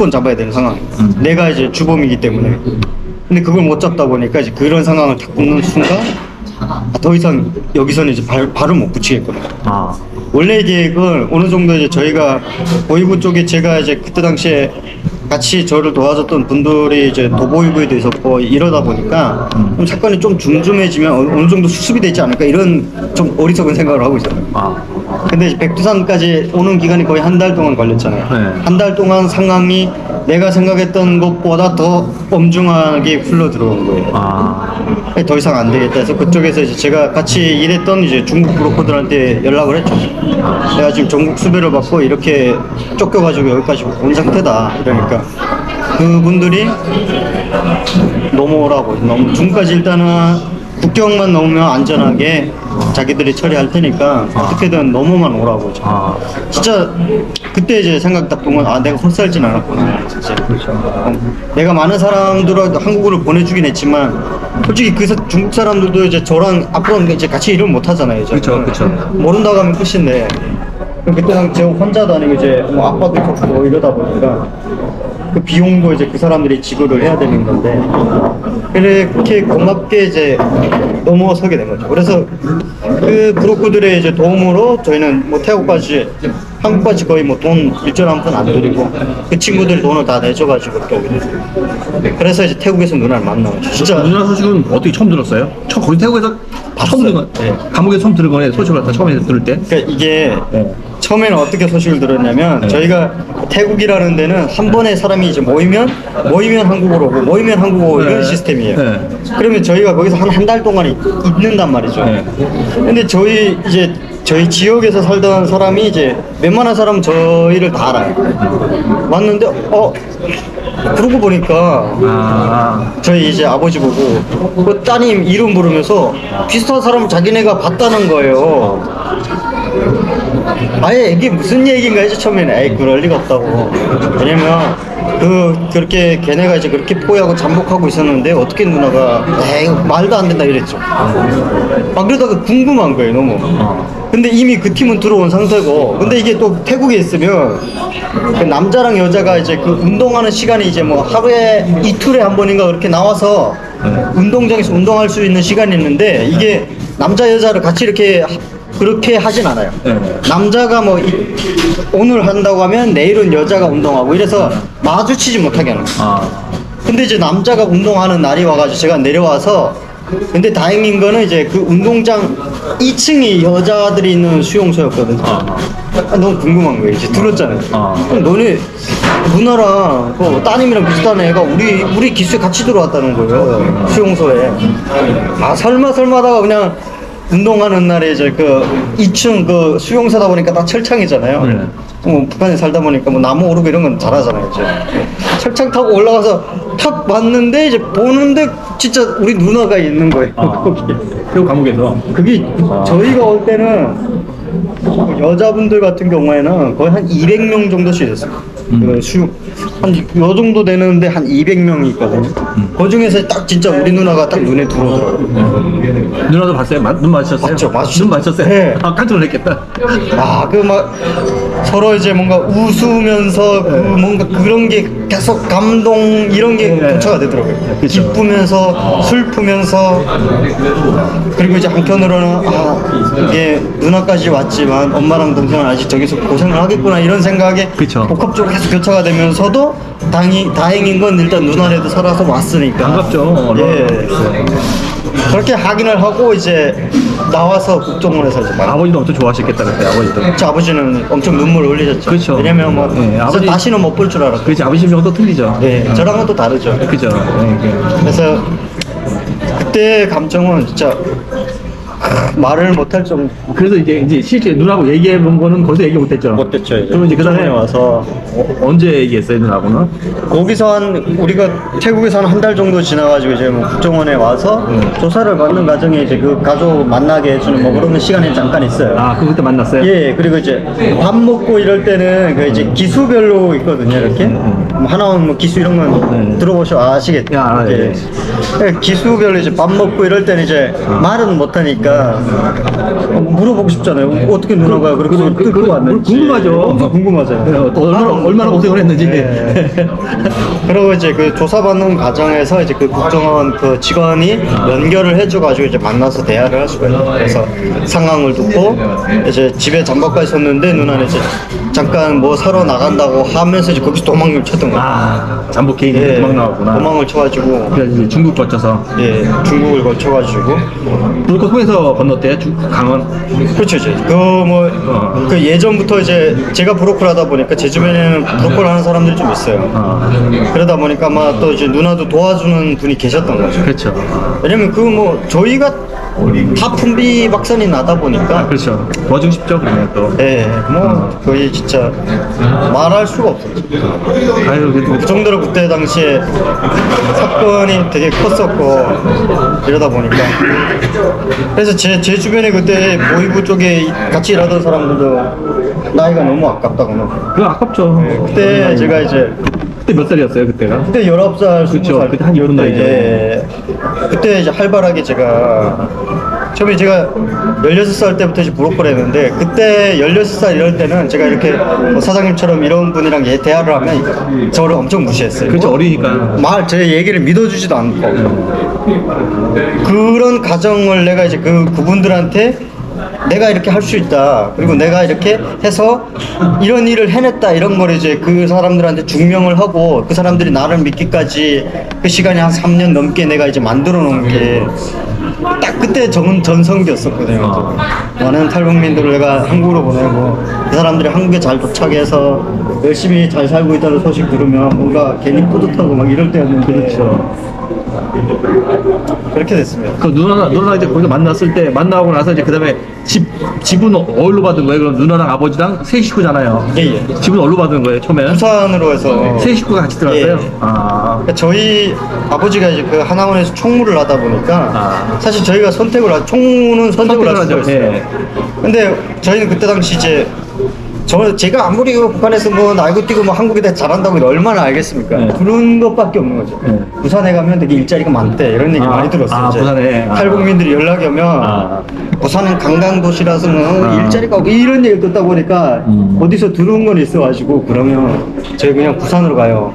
무조건 잡아야 되는 상황. 내가 이제 주범이기 때문에. 근데 그걸 못 잡다 보니까 이제 그런 상황을 딱 붙는 순간 더 이상 여기서는 이제 발을 못 붙이겠거든요. 원래 계획은 어느 정도 이제 저희가 보이부 쪽에 제가 이제 그때 당시에 같이 저를 도와줬던 분들이 이제 도보이부에도 있었고 이러다 보니까 좀 사건이 좀 줌줌해지면 어느 정도 수습이 되지 않을까 이런 좀 어리석은 생각을 하고 있어요. 근데 이제 백두산까지 오는 기간이 거의 한 달 동안 걸렸잖아요. 네. 한 달 동안 상황이 내가 생각했던 것보다 더 엄중하게 흘러 들어온 거예요. 더 이상 안 되겠다 해서 그쪽에서 이제 제가 같이 일했던 이제 중국 브로커들한테 연락을 했죠. 내가 지금 전국 수배를 받고 이렇게 쫓겨가지고 여기까지 온 상태다. 이러니까 그분들이 넘어오라고. 중국까지 일단은 국경만 넘으면 안전하게 자기들이 처리할 테니까 어떻게든 넘어만 오라고. 진짜 그때 이제 생각 딱 본 건 내가 헛살진 않았구나. 진짜. 내가 많은 사람들을 한국으로 보내주긴 했지만 솔직히 그 중국 사람들도 이제 저랑 앞으로 이제 같이 일을 못 하잖아요. 그렇죠. 모른다고 하면 끝인데 그때는 저 혼자도 아니고 이제 뭐 아빠도 있었고 이러다 보니까 그 비용도 이제 그 사람들이 지불을 해야 되는 건데 이렇게 고맙게 이제 넘어서게 된 거죠. 그래서 그 브로커들의 이제 도움으로 저희는 뭐 태국까지 한국까지 거의 뭐 돈 일절 한 푼 안 드리고 그 친구들이 돈을 다 내줘가지고 이렇게 오게 됐어요. 그래서 이제 태국에서 누나를 만나고 진짜 누나 소식은 어떻게 처음 들었어요? 거기 태국에서 처음 들은 거? 네. 감옥에서 처음 들은 거네. 소식을 갖다 처음에 들을 때. 그러니까 이게 네. 처음에는 어떻게 소식을 들었냐면 저희가 태국이라는 데는 한 번에 사람이 이제 모이면 한국으로 오고 모이면 한국으로 오고 이런 시스템이에요. 그러면 저희가 거기서 한 달 동안 있는단 말이죠. 근데 저희 지역에서 살던 사람이 이제 웬만한 사람은 저희를 다 알아요. 왔는데 그러고 보니까 저희 이제 아버지 보고 그 따님 이름 부르면서 비슷한 사람 자기네가 봤다는 거예요. 아예 이게 무슨 얘기인가 해서 처음에는 에이 그럴 리가 없다고. 왜냐면 그렇게 걔네가 이제 그렇게 포위하고 잠복하고 있었는데 어떻게 누나가 에이 말도 안 된다 이랬죠. 그러다가 궁금한 거예요 너무. 근데 이미 그 팀은 들어온 상태고 근데 이게 또 태국에 있으면 그 남자랑 여자가 이제 그 운동하는 시간이 이제 뭐 하루에 이틀에 한 번인가 그렇게 나와서 운동장에서 운동할 수 있는 시간이 있는데 이게 남자 여자를 같이 이렇게 그렇게 하진 않아요. 남자가 뭐 오늘 한다고 하면 내일은 여자가 운동하고 이래서 마주치지 못하게 하는 거예요. 근데 이제 남자가 운동하는 날이 와가지고 제가 내려와서 근데 다행인 거는 이제 그 운동장 2층이 여자들이 있는 수용소였거든요. 너무 궁금한 거예요. 이제 들었잖아요. 그럼 너네 누나랑 그 따님이랑 비슷한 애가 우리 기수에 같이 들어왔다는 거예요. 수용소에. 설마 하다가 그냥 운동하는 날에 이제 그 2층 그 수용소다 보니까 다 철창이잖아요. 뭐 북한에 살다 보니까 뭐 나무 오르고 이런 건 잘하잖아요. 이제 철창 타고 올라가서 탁 봤는데 이제 보는데 진짜 우리 누나가 있는 거예요. 태국 감옥에서. 그게 저희가 올 때는 여자분들 같은 경우에는 거의 한 200명 정도씩 됐어요. 요 정도 되는데 한 200명이 있거든요. 그 중에서 딱 진짜 우리 누나가 딱 눈에 들어오더라고요. 누나도 봤어요? 눈 마주쳤어요? 맞죠. 눈 마주쳤어요? 네. 깜짝 놀랐겠다. 그 막 서로 이제 뭔가 웃으면서 뭔가 그런 게 계속 감동 이런 게 교차가 되더라고요. 기쁘면서 슬프면서 그리고 이제 한편으로는 이게 누나까지 왔지만 엄마랑 동생은 아직 저기서 고생을 하겠구나 이런 생각에 복합적으로 계속 교차가 되면서도 다행인 건 일단 누나라도 살아서 왔으니까 반갑죠. 예. 그렇게 확인을 하고 이제 나와서 국정원에서 이제 아버지도 엄청 좋아하셨겠다 그때 아버지도. 제 아버지는 엄청 눈물 흘리셨죠. 그렇죠. 왜냐면 뭐 아버지 다시는 못 볼 줄 알았고. 그렇지. 아버지 심정은 또 틀리죠. 저랑은 또 다르죠. 그죠. 그래서 그때 감정은 진짜 말을 못할 정도. 그래서 이제 실제 누나하고 얘기해 본 거는 거기서 얘기 못했죠. 못했죠. 그러면 이제 그다음에 와서 언제 얘기했어요 누나하고는? 거기서 우리가 태국에서 한 달 정도 지나가지고 이제 뭐 국정원에 와서 조사를 받는 과정에 이제 그 가족 만나게 해주는 뭐 그런 시간이 잠깐 있어요. 그때 만났어요? 예, 그리고 이제 밥 먹고 이럴 때는 그 이제 기수별로 있거든요, 이렇게. 뭐 하나원 뭐 기수 이런 건 네. 들어보셔 아시겠죠? 야, 알아요. 이제 기수별로 이제 밥 먹고 이럴 때는 이제 말은 못하니까 물어보고 싶잖아요. 어떻게 누나가 그렇게 뚫고 왔는지. 궁금하죠. 엄청 궁금하잖아요. 네, 얼마나 고생을 했는지. 네. 그리고 이제 그 조사받는 과정에서 이제 그 국정원 그 직원이 연결을 해줘가지고 이제 만나서 대화를 할 수가 있어요. 그래서 상황을 듣고 이제 집에 잠복까지 섰는데 누나는 이제 잠깐 뭐 사러 나간다고 하면서 이제 거기서 도망을 쳤던 거예요. 아, 잠복 개인이 예, 도망 나왔구나. 도망을 쳐가지고 그래서 이제 중국 거쳐서 예 중국을 거쳐가지고 불꽃 통해서 건넜대요. 강원. 그렇죠 이제 그 예전부터 이제 제가 브로커를 하다 보니까 제 주변에는 브로커를 하는 사람들이 좀 있어요. 그러다 보니까 아마 또 이제 누나도 도와주는 분이 계셨던 거죠. 그렇죠. 왜냐면 그 뭐 저희가 다 품비박산이 나다 보니까 그렇죠. 도와주고 싶죠. 그러면 또. 예, 뭐 거의 진짜 말할 수가 없어요. 아유, 그래도 그 정도로 그때 당시에 사건이 되게 컸었고 이러다 보니까 그래서 제 주변에 그때 보이부 쪽에 같이 일하던 사람들도 나이가 너무 아깝다고 그거 아깝죠. 그때 제가 이제 그때 몇 살이었어요, 그때가? 그때 19살, 그쵸, 20살 그때 한 이런 나이죠. 예. 그때 이제 활발하게 제가 처음에 제가 16살 때부터 이제 브로커를 했는데 그때 16살 이럴 때는 제가 이렇게 뭐 사장님처럼 이런 분이랑 대화를 하면 저를 엄청 무시했어요. 그렇죠, 어리니까. 제 얘기를 믿어주지도 않고 그런 가정을 내가 이제 그분들한테 내가 이렇게 할 수 있다. 그리고 내가 이렇게 해서 이런 일을 해냈다. 이런 걸 이제 그 사람들한테 증명을 하고 그 사람들이 나를 믿기까지 그 시간이 한 3년 넘게 내가 이제 만들어 놓은 게 딱 그때 전성기였었거든요. 많은 탈북민들을 내가 한국으로 보내고 그 사람들이 한국에 잘 도착해서 열심히 잘 살고 있다는 소식 들으면 뭔가 괜히 뿌듯하고 막 이럴 때였는데 그렇죠. 그렇게 됐습니다. 그 누나랑 이제 거기서 만났을 때, 만나고 나서 이제 그 다음에 집은 어디로 받은 거예요? 그럼 누나랑 아버지랑 세 식구잖아요. 예, 예. 집은 어디로 받은 거예요, 처음에는? 부산으로 해서 세 식구가 같이 들어갔어요? 예. 아. 그러니까 저희 아버지가 이제 그 하나원에서 총무를 하다 보니까 사실 저희가 총무는 선택을 할 수가 선택을 하죠. 있어요. 예. 근데 저희는 그때 당시 이제 제가 아무리 북한에서 뭐 날고 뛰고 뭐 한국에 대해 잘한다고 얼마나 알겠습니까? 네. 그런 것밖에 없는 거죠. 네. 부산에 가면 되게 일자리가 많대 이런 얘기 많이 들었어요. 이제. 부산에. 탈북민들이 연락이 오면 부산은 관광도시라서 뭐 일자리가 없고 이런 얘기를 듣다 보니까 어디서 들은 건 있어가지고 그러면 저희 그냥 부산으로 가요.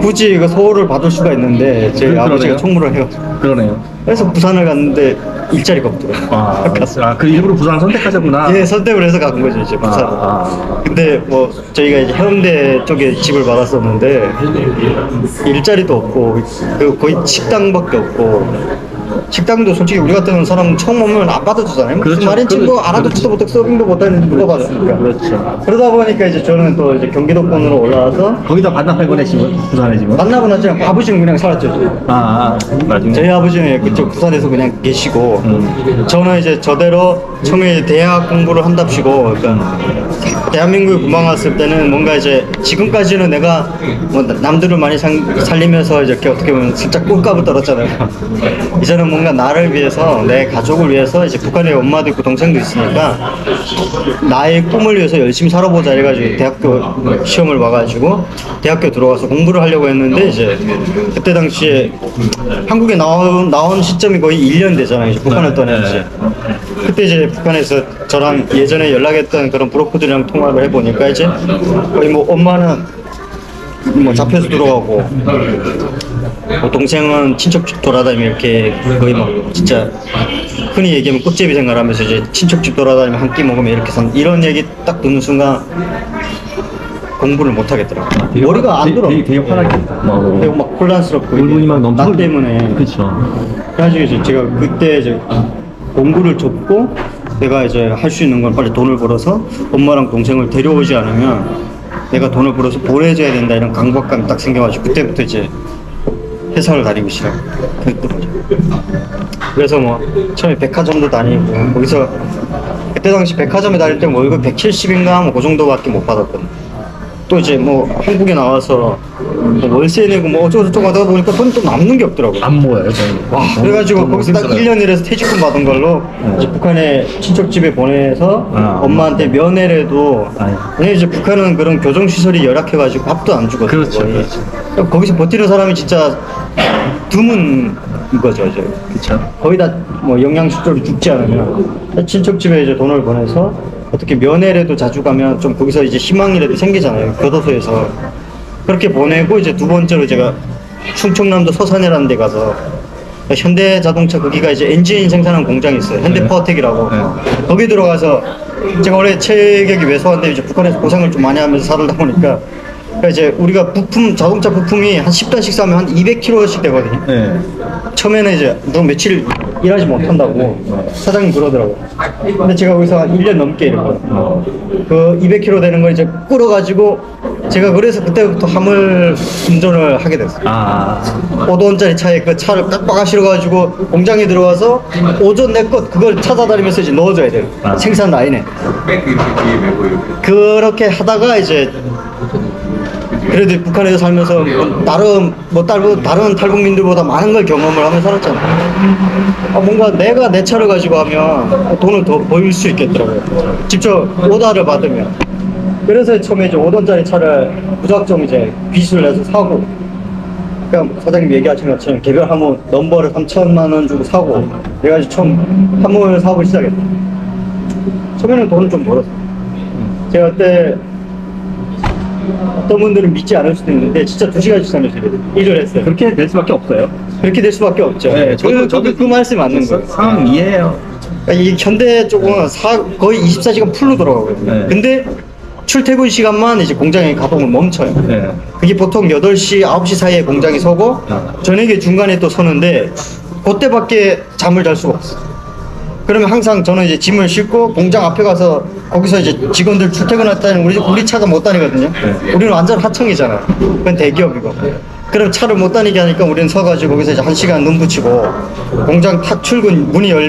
굳이 그 서울을 받을 수가 있는데 제 그러네요. 아버지가 총무를 해요. 그러네요. 그래서 부산을 갔는데 일자리가 없더라고요. 갔어요. 그 일부러 부산을 선택하셨구나. 예, 선택을 해서 간 거죠, 이제 부산. 근데 뭐 저희가 이제 해운대 쪽에 집을 받았었는데 일자리도 없고 그 거의 식당밖에 없고 식당도 솔직히 우리 같은 사람 처음 오면 안 받아주잖아요. 무슨 그렇죠. 말인지 뭐 알아듣지도 못하고 서빙도 못하는지 물어봤으니까. 그렇죠. 그러다 보니까 이제 저는 또 이제 경기도권으로 올라와서 거기다 반납할 거네, 지금. 부산에 지금. 만나고 나서 그냥 아버지는 그냥 살았죠. 나중에. 저희 아버지는 그쪽 부산에서 그냥 계시고 저는 이제 저대로 처음에 대학 공부를 한답시고 그러니까 대한민국에 금방 왔을 때는 뭔가 이제 지금까지는 내가 뭐 남들을 많이 살리면서 이렇게 어떻게 보면 살짝 꿀값을 떨었잖아요. 이제는 뭔가 나를 위해서 내 가족을 위해서 이제 북한에 엄마도 있고 동생도 있으니까 나의 꿈을 위해서 열심히 살아보자 해가지고 대학교 시험을 봐가지고 대학교 들어가서 공부를 하려고 했는데 이제 그때 당시에 한국에 나온 시점이 거의 1년 되잖아요. 이제 북한을 떠났지. 그때 이제 북한에서 저랑 예전에 연락했던 그런 브로커들이랑 통화를 해보니까 이제 거의 뭐 엄마는 뭐 잡혀서 들어가고 뭐 동생은 친척집 돌아다니며 이렇게 거의 막 진짜 흔히 얘기하면 꽃제비 생활하면서 이제 친척집 돌아다니며 한 끼 먹으면 이렇게 이런 얘기 딱 듣는 순간 공부를 못 하겠더라고요. 머리가 안 들어. 되게 화나겠다. 되게 막 혼란스럽고 울분이 막 너무 나 때문에. 그렇죠. 그래가지고 이제 제가 그때 이제 공부를 접고 내가 이제 할 수 있는 건 빨리 돈을 벌어서 엄마랑 동생을 데려오지 않으면 내가 돈을 벌어서 보내줘야 된다 이런 강박감이 딱 생겨가지고 그때부터 이제 회사를 다니기 시작했던 거죠. 그래서 뭐 처음에 백화점도 다니고 거기서 그때 당시 백화점에 다닐 때 월급 170인가 뭐 그 정도밖에 못 받았거든요. 또 이제 뭐 한국에 나와서 뭐 월세 내고 뭐 어쩌고저쩌고 하다 보니까 돈 또 남는 게 없더라고요. 안 모아요, 저는. 와, 그래가지고 너무 거기서 딱 힘들어요. 1년 일해서 퇴직금 받은 걸로 이제 북한에 친척집에 보내서 아. 엄마한테 면회라도 아. 왜냐면 이제 북한은 그런 교정시설이 열악해가지고 밥도 안 주거든요. 그렇죠, 거의. 그렇죠. 거기서 버티는 사람이 진짜 드문 거죠. 이제. 그쵸. 거의 다 뭐 영양실조로 죽지 않으면 친척집에 이제 돈을 보내서 어떻게 면회라도 자주 가면 좀 거기서 이제 희망이라도 생기잖아요. 교도소에서 그렇게 보내고 이제 두 번째로 제가 충청남도 서산이라는 데 가서 현대자동차 거기가 이제 엔진 생산하는 공장이 있어요. 현대파워텍이라고. 거기 들어가서 제가 원래 체격이 왜소한데 이제 북한에서 고생을 좀 많이 하면서 살다 보니까 그러니까 이제 우리가 부품 자동차 부품이 한 10단씩 싸면 한 200kg씩 되거든요. 네. 처음에는 이제 너 며칠 일하지 못한다고 사장님 그러더라고요. 근데 제가 거기서 한 1년 넘게 일했거든요. 그 200kg 되는 걸 이제 끌어가지고 제가 그래서 그때부터 화물 운전을 하게 됐어요. 아, 5돈짜리 차에 그 차를 빡빡아 실어가지고 공장에 들어와서 오전 내 것 그걸 찾아다니면서 이제 넣어줘야 돼요. 아. 생산 라인에. 백 이렇게 뒤에 메고 이렇게. 그렇게 하다가 이제 그래도 북한에서 살면서 다른 탈북민들보다 많은 걸 경험을 하면서 살았잖아요. 뭔가 내가 내 차를 가지고 하면 돈을 더 벌 수 있겠더라고요. 직접 오다를 받으면. 그래서 처음에 이제 5돈짜리 차를 무작정 이제 빚을 내서 사고, 그러니까 사장님 얘기하신 것처럼 개별 화물 넘버를 3천만 원 주고 사고, 그래가지고 처음 화물 사고 시작했어요. 처음에는 돈을 좀 벌었어요. 제가 그때 어떤 분들은 믿지 않을 수도 있는데 진짜 2시간씩 다녀서 일을 했어요. 그렇게 될 수밖에 없어요. 그렇게 될 수밖에 없죠. 네, 저도 그 말씀이 맞는 거예요. 상황 이해해요. 그러니까 이 현대 쪽은 거의 24시간 풀로 돌아가거든요. 네. 근데 출퇴근 시간만 이제 공장에 가동을 멈춰요. 네. 그게 보통 8시, 9시 사이에 공장이 서고 저녁에 중간에 또 서는데 그때밖에 잠을 잘 수가 없어요. 그러면 항상 저는 이제 짐을 싣고 공장 앞에 가서 거기서 이제 직원들 출퇴근할 때는 우리 차가 못 다니거든요. 우리는 완전 하청이잖아요. 그건 대기업이고. 그럼 차를 못 다니게 하니까 우리는 서가지고 거기서 이제 1시간 눈 붙이고 공장 탁 출근 문이 열리